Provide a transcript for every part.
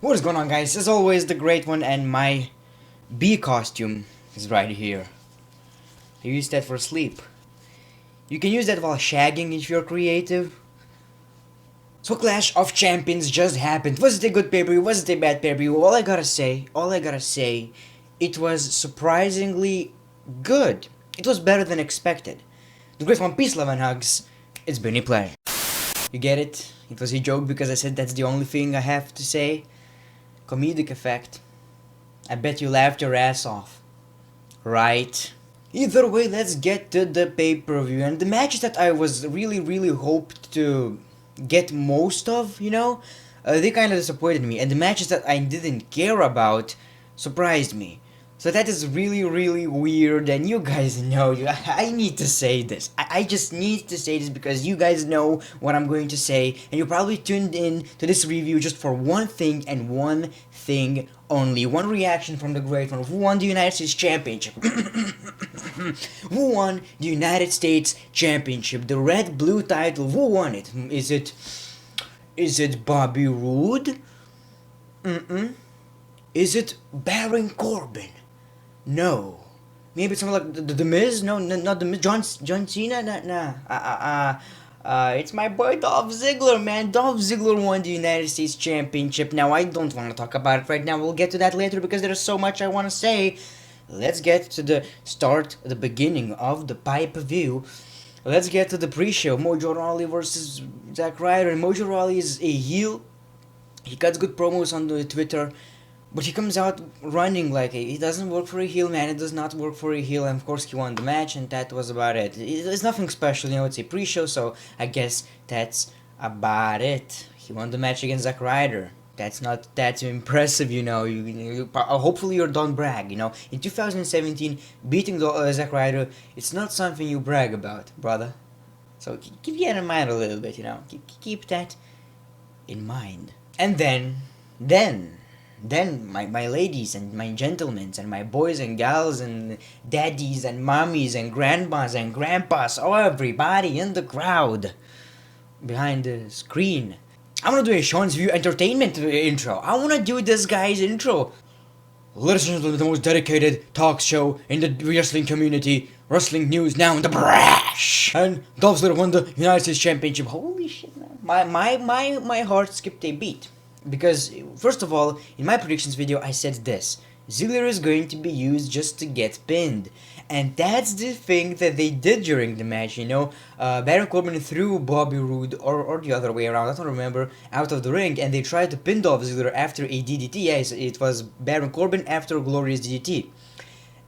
What is going on, guys? As always, the great one, and my bee costume is right here. I use that for sleep. You can use that while shagging if you're creative. So Clash of Champions just happened. Was it a good pay-per-view? Was it a bad pay-per-view? All I gotta say, it was surprisingly good. It was better than expected. The great one, peace, love, and hugs. It's been a pleasure. You get it? It was a joke because I said that's the only thing I have to say. Comedic effect. I bet you laughed your ass off. Right? Either way, let's get to the pay-per-view. And the matches that I was really hoped to get most of, they kind of disappointed me. And the matches that I didn't care about surprised me. So that is really weird, and you guys know, I need to say this. I just need to say this because you guys know what I'm going to say, and you probably tuned in to this review just for one thing and one thing only. One reaction from the great one. Who won the United States Championship? Who won the United States Championship? The red-blue title. Who won it? Is it Bobby Roode? Is it Baron Corbin? No. Maybe it's something like the Miz? No, not the Miz. John Cena? Nah. It's my boy Dolph Ziggler, man. Dolph Ziggler won the United States Championship. Now, I don't want to talk about it right now. We'll get to that later because there's so much I want to say. Let's get to the beginning of the pay-per-view. Let's get to the pre-show. Mojo Rawley versus Zack Ryder. And Mojo Rawley is a heel. He cuts good promos on the Twitter. But he comes out running like it doesn't work for a heel, man. It does not work for a heel, and of course he won the match, and that was about it. It's nothing special, it's a pre-show, so I guess that's about it. He won the match against Zack Ryder. That's not that impressive, hopefully you don't brag, In 2017, beating Zack Ryder, it's not something you brag about, brother. So keep that in mind a little bit, Keep that in mind. And then my ladies and my gentlemen and my boys and gals and daddies and mommies and grandmas and grandpas, everybody in the crowd behind the screen. I want to do a Sean's View Entertainment intro. I want to do this guy's intro. Ladies and gentlemen, the most dedicated talk show in the wrestling community. Wrestling news now in the brash. And Dolph Ziggler won the United States Championship. Holy shit, man. My heart skipped a beat. Because, first of all, in my predictions video, I said this. Ziggler is going to be used just to get pinned. And that's the thing that they did during the match, Baron Corbin threw Bobby Roode, or the other way around, I don't remember, out of the ring, and they tried to pin Dolph Ziggler after a DDT. Yes, it was Baron Corbin after a glorious DDT.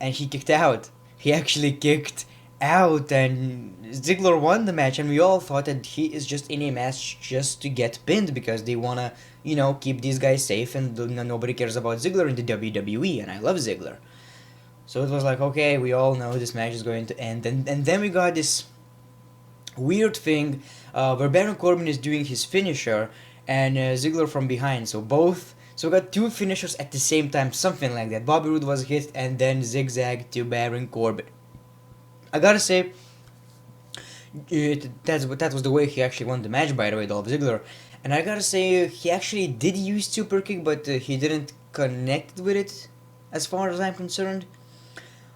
And he kicked out. He actually kicked out, and Ziggler won the match, and we all thought that he is just in a match just to get pinned because they wanna, keep these guys safe, and nobody cares about Ziggler in the WWE, and I love Ziggler. So it was like, okay, we all know this match is going to end, and then we got this weird thing where Baron Corbin is doing his finisher, and Ziggler from behind, so we got two finishers at the same time, something like that. Bobby Roode was hit, and then zigzag to Baron Corbin. I gotta say, that was the way he actually won the match, by the way, Dolph Ziggler. And I gotta say, he actually did use super kick, but he didn't connect with it, as far as I'm concerned.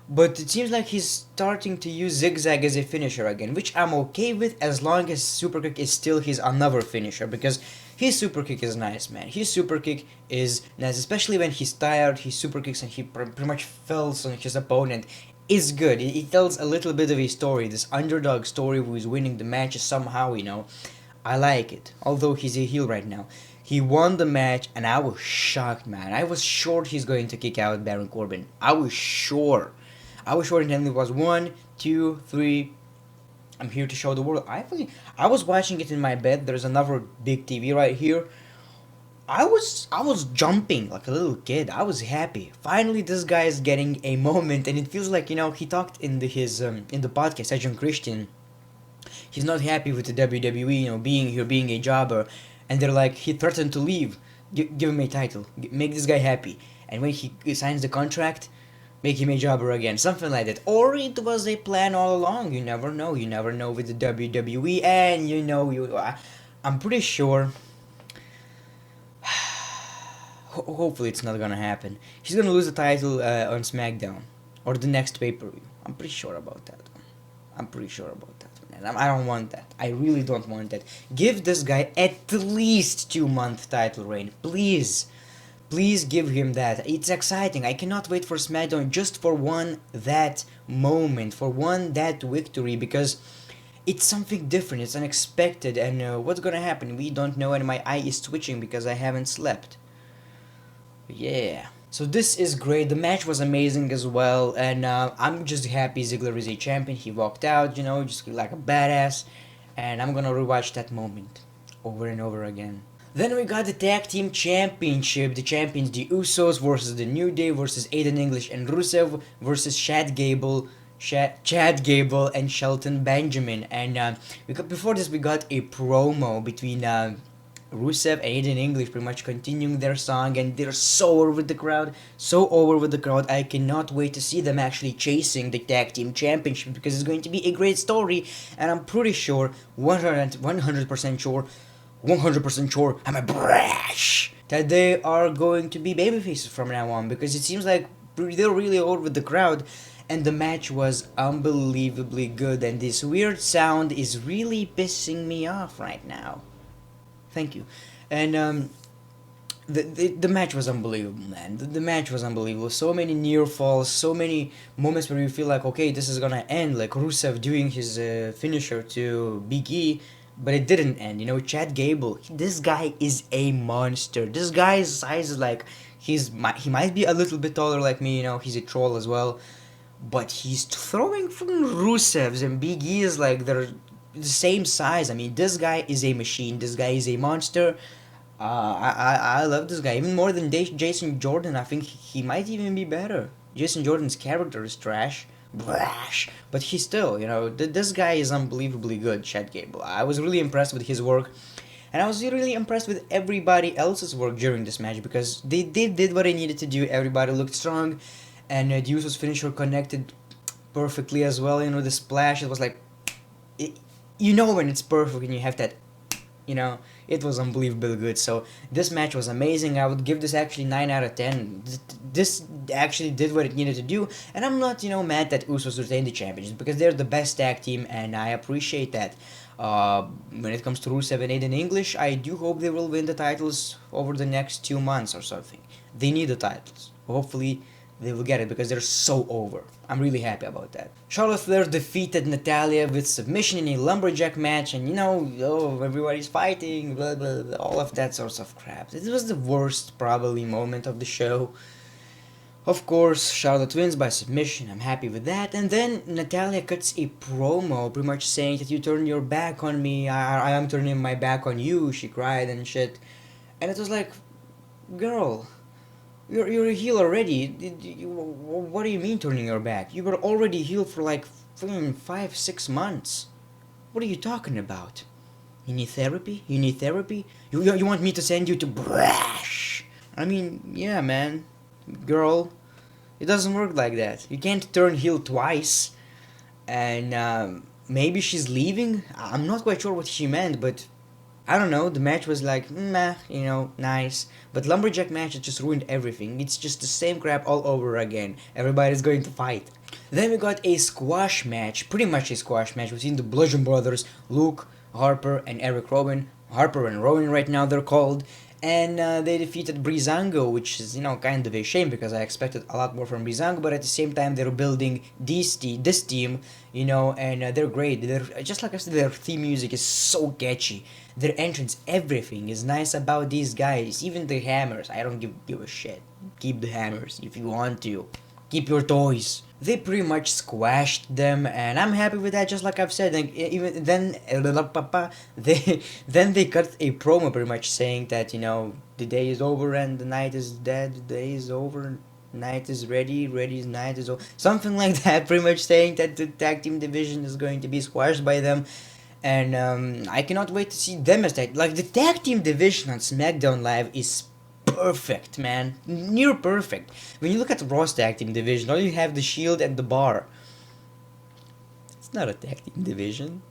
But it seems like he's starting to use zigzag as a finisher again, which I'm okay with as long as super kick is still his another finisher, because his super kick is nice, man. His super kick is nice, especially when he's tired, he super kicks and he pretty much fells on his opponent. It's good. It tells a little bit of a story, this underdog story who is winning the match somehow, I like it, although he's a heel right now. He won the match, and I was shocked, man. I was sure he's going to kick out Baron Corbin. I was sure, and then it was 1, 2, 3. I'm here to show the world. I was watching it in my bed. There's another big TV right here. I was jumping like a little kid. I was happy. Finally, this guy is getting a moment, and it feels like he talked in the podcast, Agent Christian. He's not happy with the WWE, being here, being a jobber, and they're like, he threatened to leave. Give him a title. Make this guy happy. And when he signs the contract, make him a jobber again, something like that. Or it was a plan all along. You never know with the WWE, and I'm pretty sure. hopefully it's not gonna happen. She's gonna lose the title on SmackDown or the next pay-per-view. I'm pretty sure about that one. I'm pretty sure about that one. And I don't want that. I really don't want that. Give this guy at least 2-month title reign, please. Please give him that. It's exciting. I cannot wait for SmackDown just for one that moment, for one that victory, because it's something different. It's unexpected, and what's gonna happen? We don't know, and my eye is twitching because I haven't slept. Yeah. So this is great. The match was amazing as well, and I'm just happy Ziggler is a champion. He walked out, just like a badass, and I'm gonna rewatch that moment over and over again. Then we got the Tag Team Championship. The champions, the Usos versus the New Day versus Aiden English and Rusev versus Chad Gable and Shelton Benjamin. And before this, we got a promo between Rusev and Aiden English, pretty much continuing their song, and they're so over with the crowd, I cannot wait to see them actually chasing the Tag Team Championship, because it's going to be a great story, and I'm pretty sure, 100% sure, 100% sure, I'm a brash, that they are going to be babyfaces from now on, because it seems like they're really over with the crowd. And the match was unbelievably good, and this weird sound is really pissing me off right now. Thank you. And the match was unbelievable, man. The match was unbelievable. So many near falls, so many moments where you feel like, okay, this is gonna end, like Rusev doing his finisher to Big E, but it didn't end. Chad Gable, this guy is a monster. This guy's size is like, he might be a little bit taller like me, he's a troll as well, but he's throwing from Rusev's, and Big E is like, they're the same size. I mean, this guy is a machine. This guy is a monster. I love this guy even more than Jason Jordan. I think he might even be better. Jason Jordan's character is trash, brash, but he's still, this guy is unbelievably good. Chad Gable. I was really impressed with his work, and I was really impressed with everybody else's work during this match, because they did what they needed to do. Everybody looked strong, and the Usos finisher connected perfectly as well. The splash. It was like, when it's perfect and you have that, it was unbelievably good. So this match was amazing. I would give this actually 9 out of 10. This actually did what it needed to do, and I'm not, mad that Usos retained the championship, because they're the best tag team, and I appreciate that. When it comes to Rusev and Aiden English, I do hope they will win the titles over the next 2 months or something. They need the titles. Hopefully they will get it, because they're so over. I'm really happy about that. Charlotte Flair defeated Natalya with submission in a lumberjack match, and everybody's fighting, blah, blah, blah, all of that sorts of crap. This was the worst, probably, moment of the show. Of course, Charlotte wins by submission. I'm happy with that. And then Natalya cuts a promo, pretty much saying that you turned your back on me. I am turning my back on you. She cried and shit. And it was like, girl, you're a heel already. What do you mean turning your back? You were already heel for like 5-6 months. What are you talking about? You need therapy? You want me to send you to Brash? I mean, yeah, man. Girl, it doesn't work like that. You can't turn heel twice. And maybe she's leaving? I'm not quite sure what she meant, but I don't know, the match was like, meh, nice. But lumberjack match, it just ruined everything. It's just the same crap all over again. Everybody's going to fight. Then we got a squash match, pretty much a squash match between the Bludgeon Brothers, Luke, Harper, and Eric Rowan. Harper and Rowan right now they're called. And they defeated Breezango, which is, kind of a shame, because I expected a lot more from Breezango, but at the same time they're building this team, and they're great. They're, just like I said, their theme music is so catchy. Their entrance, everything is nice about these guys, even the hammers. I don't give a shit. Keep the hammers if you want to. Keep your toys. They pretty much squashed them, and I'm happy with that. Just like I've said, even then, they cut a promo pretty much saying that the day is over and the night is dead. The day is over, night is ready, night is over. Something like that, pretty much saying that the tag team division is going to be squashed by them. And I cannot wait to see them as tag. Like the tag team division on SmackDown Live is perfect, man. Near perfect. When you look at the Raw's tag team division, all you have the Shield and the Bar. It's not a tag team division.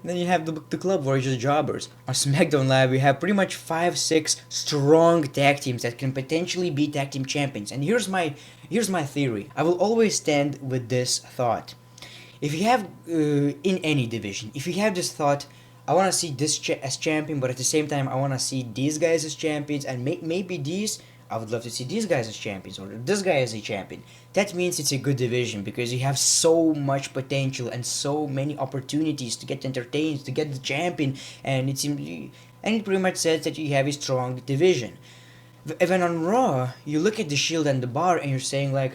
Then you have the club where it's just jobbers. On SmackDown Live, we have pretty much 5, 6 strong tag teams that can potentially be tag team champions. And here's my theory. I will always stand with this thought. If you have in any division, if you have this thought, I want to see this as champion, but at the same time, I want to see these guys as champions, and maybe these. I would love to see these guys as champions, or this guy as a champion. That means it's a good division because you have so much potential and so many opportunities to get entertained, to get the champion, and it pretty much says that you have a strong division. Even on Raw, you look at the Shield and the Bar, and you're saying like,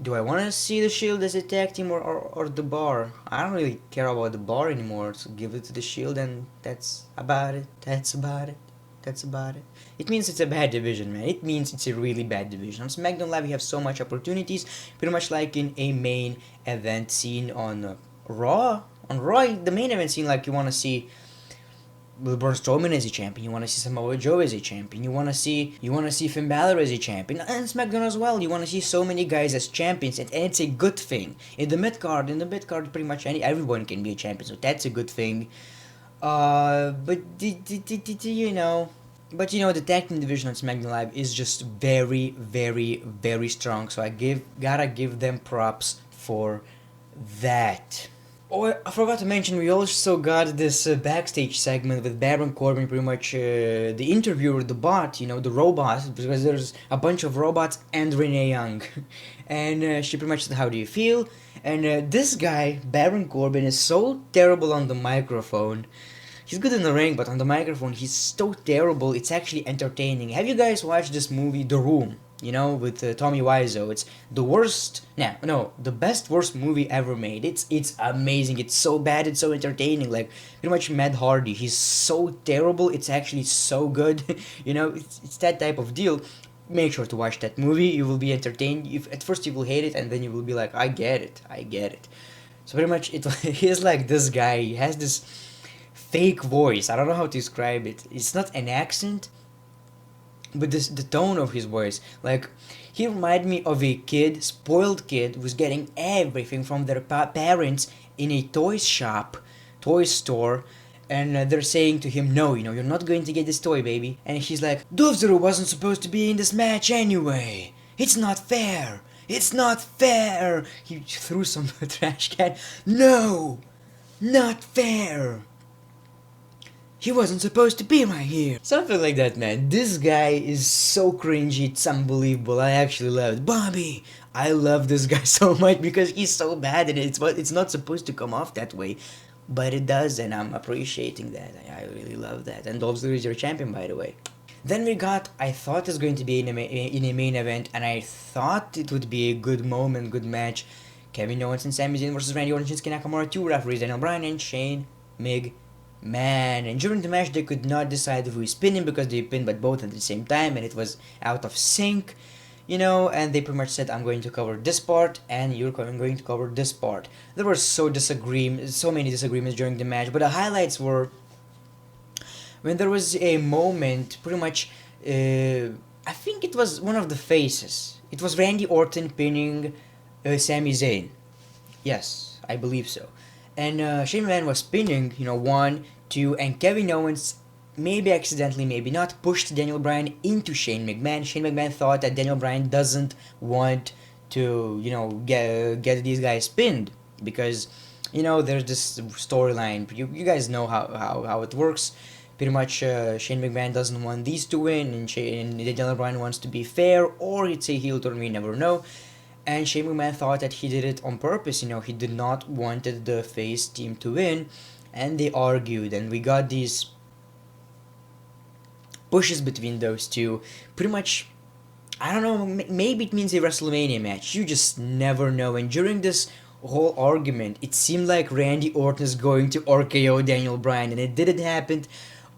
do I want to see the Shield as a tag team or the Bar? I don't really care about the Bar anymore, so give it to the Shield, and that's about it. That's about it. That's about it. It means it's a bad division, man. It means it's a really bad division. On SmackDown Live, you have so much opportunities, pretty much like in a main event scene on Raw. On Raw, the main event scene, like you want to see Braun Strowman as a champion. You want to see Samoa Joe as a champion. You want to see Finn Balor as a champion. And SmackDown as well. You want to see so many guys as champions, and it's a good thing. In the mid card, pretty much everyone can be a champion, so that's a good thing. But you know. But the tag team division on SmackDown Live is just very, very, very strong. So gotta give them props for that. Oh, I forgot to mention, we also got this backstage segment with Baron Corbin, pretty much the interviewer, the bot, the robot, because there's a bunch of robots, and Renee Young. And she pretty much said, how do you feel? And this guy, Baron Corbin, is so terrible on the microphone. He's good in the ring, but on the microphone, he's so terrible, it's actually entertaining. Have you guys watched this movie, The Room? With Tommy Wiseau. It's the worst, the best worst movie ever made. It's amazing. It's so bad. It's so entertaining. Like pretty much Matt Hardy. He's so terrible. It's actually so good. It's that type of deal. Make sure to watch that movie. You will be entertained. At first you will hate it, and then you will be like, I get it. So pretty much he's like this guy. He has this fake voice. I don't know how to describe it. It's not an accent, but the tone of his voice, like he reminded me of a spoiled kid who's getting everything from their parents in a toy store, and they're saying to him, no, you're not going to get this toy, baby. And he's like, Dovzero wasn't supposed to be in this match anyway. It's not fair. He threw some trash can. No, not fair. He wasn't supposed to be right here. Something like that, man. This guy is so cringy, it's unbelievable. I actually love it. Bobby! I love this guy so much because he's so bad at it. It's not supposed to come off that way. But it does, and I'm appreciating that. I really love that. And Dolph Ziggler is your champion, by the way. Then I thought it's going to be in a main event, and I thought it would be a good moment, good match. Kevin Owens and Sami Zayn versus Randy Orton, Shinsuke Nakamura, 2 referees, Daniel Bryan and Shane McMahon. And during the match, they could not decide who is pinning because they pinned but both at the same time, and it was out of sync, and they pretty much said, I'm going to cover this part, and you're going to cover this part. There were so many disagreements during the match, but the highlights were when there was a moment, pretty much, I think it was one of the faces. It was Randy Orton pinning Sami Zayn. Yes, I believe so. And Shane McMahon was pinning, 1, 2, and Kevin Owens, maybe accidentally, maybe not, pushed Daniel Bryan into Shane McMahon. Shane McMahon thought that Daniel Bryan doesn't want to, get these guys pinned because, there's this storyline. You guys know how it works. Pretty much, Shane McMahon doesn't want these to win, and Daniel Bryan wants to be fair, or it's a heel turn, we never know. And Shane McMahon thought that he did it on purpose, he did not wanted the face team to win, and they argued, and we got these pushes between those two. Pretty much, I don't know, maybe it means a WrestleMania match, you just never know. And during this whole argument, it seemed like Randy Orton is going to RKO Daniel Bryan, and it didn't happen,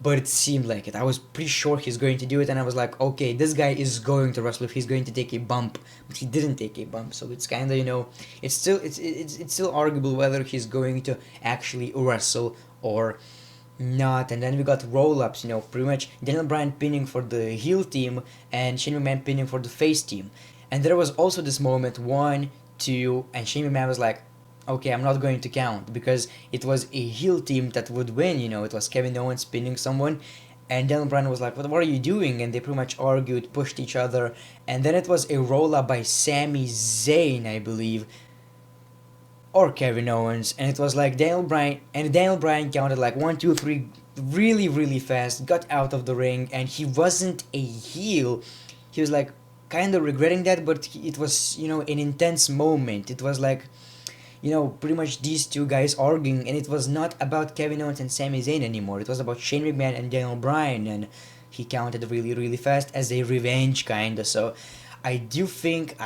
but it seemed like it. I was pretty sure he's going to do it, and I was like, okay, this guy is going to wrestle if he's going to take a bump, but he didn't take a bump, so it's kind of, it's still arguable whether he's going to actually wrestle or not. And then we got roll-ups, pretty much Daniel Bryan pinning for the heel team and Shane McMahon pinning for the face team. And there was also this moment, 1, 2, and Shane McMahon was like, okay, I'm not going to count because it was a heel team that would win. It was Kevin Owens pinning someone, and Daniel Bryan was like, what are you doing? And they pretty much argued, pushed each other, and then it was a roll up by Sami Zayn, I believe, or Kevin Owens, and it was like Daniel Bryan counted like 1, 2, 3 really, really fast, got out of the ring, and he wasn't a heel. He was like kind of regretting that, but it was, an intense moment. It was like, pretty much these two guys arguing, and it was not about Kevin Owens and Sami Zayn anymore. It was about Shane McMahon and Daniel Bryan, and he counted really, really fast as a revenge, kinda. So I do think,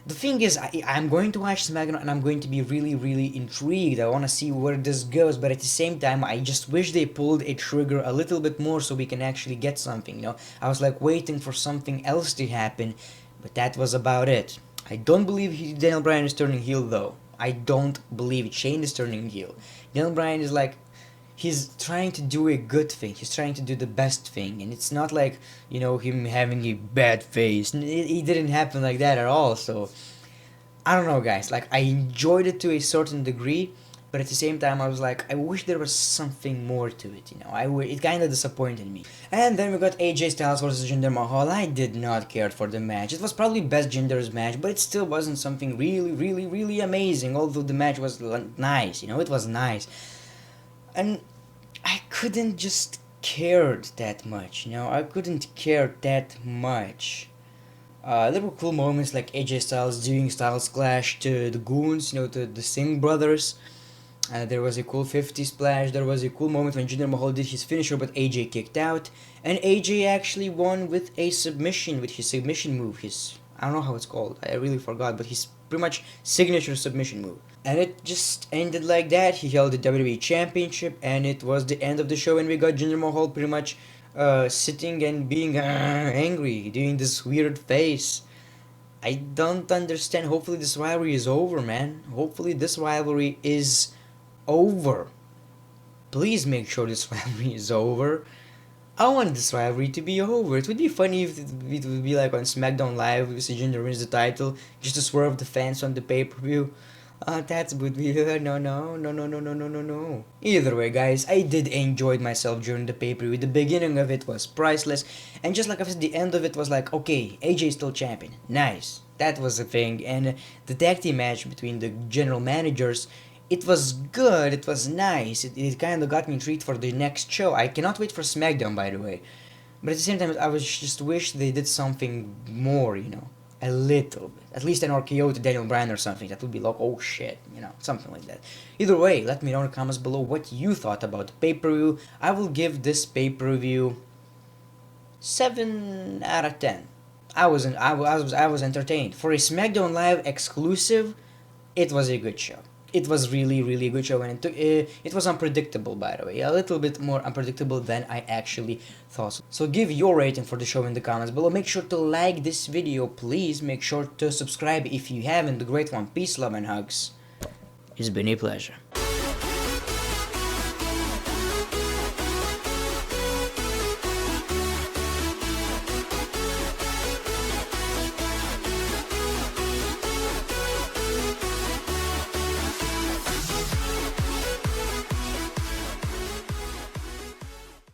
the thing is, I'm going to watch SmackDown and I'm going to be really, really intrigued. I want to see where this goes, but at the same time, I just wish they pulled a trigger a little bit more so we can actually get something, I was like waiting for something else to happen, but that was about it. I don't believe Daniel Bryan is turning heel, though. I don't believe Shane is turning heel. Daniel Bryan is like, he's trying to do a good thing. He's trying to do the best thing, and it's not like, him having a bad face. It didn't happen like that at all. So I don't know, guys. Like, I enjoyed it to a certain degree, but at the same time, I was like, I wish there was something more to it. It kind of disappointed me. And then we got AJ Styles versus Jinder Mahal. I did not care for the match. It was probably best Jinder's match, but it still wasn't something really, really, really amazing. Although the match was nice. It was nice. And I couldn't just cared that much, I couldn't care that much. There were cool moments like AJ Styles doing Styles Clash to the Goons, to the Singh brothers. There was a cool 50 splash. There was a cool moment when Jinder Mahal did his finisher, but AJ kicked out. And AJ actually won with a submission, with his submission move. I don't know how it's called. I really forgot, but his pretty much signature submission move. And it just ended like that. He held the WWE Championship, and it was the end of the show, and we got Jinder Mahal pretty much sitting and being angry, doing this weird face. I don't understand. Hopefully this rivalry is over, man. Hopefully this rivalry is over. Please make sure this rivalry is over. I want this rivalry to be over. It would be funny if it would be like on SmackDown Live, we see Jinder wins the title, just to swerve the fans on the pay-per-view. That would be no. Either way, guys, I did enjoy myself during the pay-per-view. The beginning of it was priceless, and just like I said, the end of it was like, okay, AJ is still champion. Nice. That was the thing. And the tag team match between the general managers, it was good, it was nice, it kind of got me intrigued for the next show. I cannot wait for SmackDown, by the way. But at the same time, I was just wish they did something more, a little bit. At least an RKO to Daniel Bryan or something. That would be like, oh shit, something like that. Either way, let me know in the comments below what you thought about the pay-per-view. I will give this pay-per-view 7 out of 10. I was entertained. For a SmackDown Live exclusive, it was a good show. It was really, really good show, and it was unpredictable, by the way. A little bit more unpredictable than I actually thought. So give your rating for the show in the comments below. Make sure to like this video, please. Make sure to subscribe if you haven't. The great one. Peace, love, and hugs. It's been a pleasure.